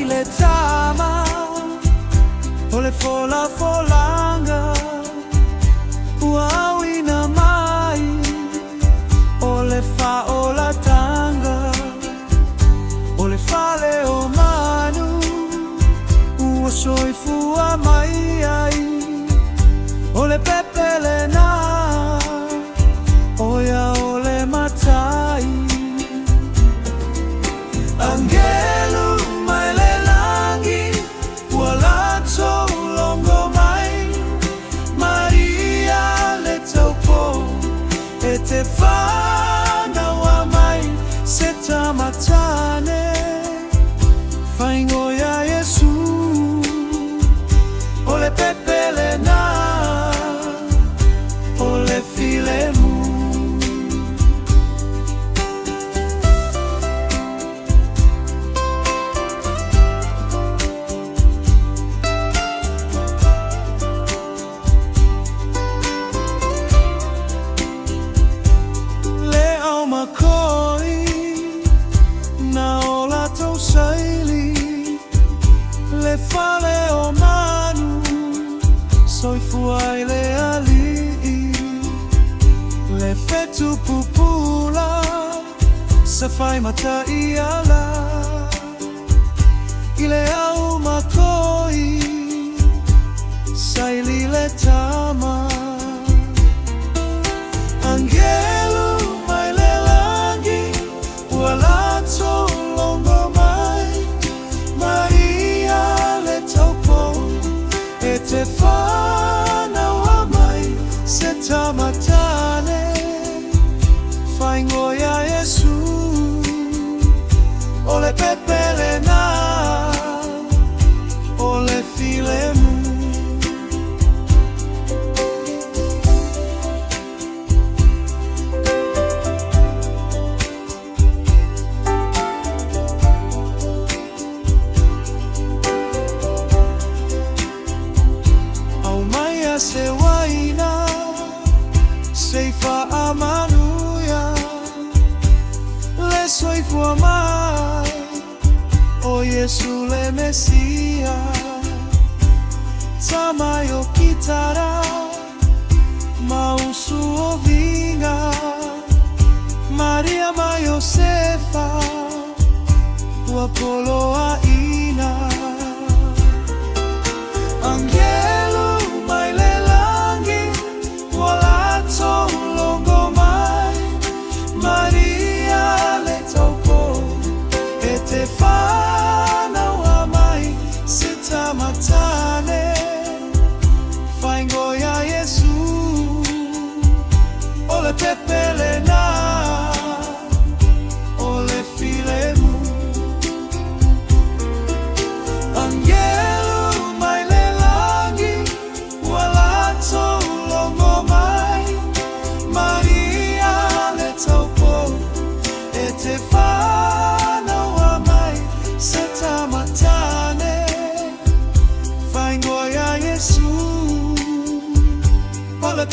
ile Tama, ole Folafolaga, uawi na mai, ole fa ola tanga, ole fale o manu, uosoifu wa mai ai, ole pepele na, oya ole matai. Angelu mailelangi walato longo mai, Maria letaupo etefana wa mai seta matane faingo ya Yesu ole pepele na ole filemu. Le fale o manu, soifu ai le ali, le fetu pupula, se fai mata iala, ile au makoi, saili le Tama. Angelu mailelangi, walato longo mai, Maria etefana wa mai seta matane faingo ya Yesu ole pepele na ole filemu. Se waina seifa amanuya le soifu amai o Yesu le Mesia Tama yo kitara mausu o vinga Maria ma Yosefa wapolo a ina. Angelo Maria letaupo etefana wa mai seta matane faingo ya Yesu ole pepele na ole filemu. Angelu mailelangi walato longo mai, Maria letaupo etefana wa mai seta matane faingo ya Yesu ole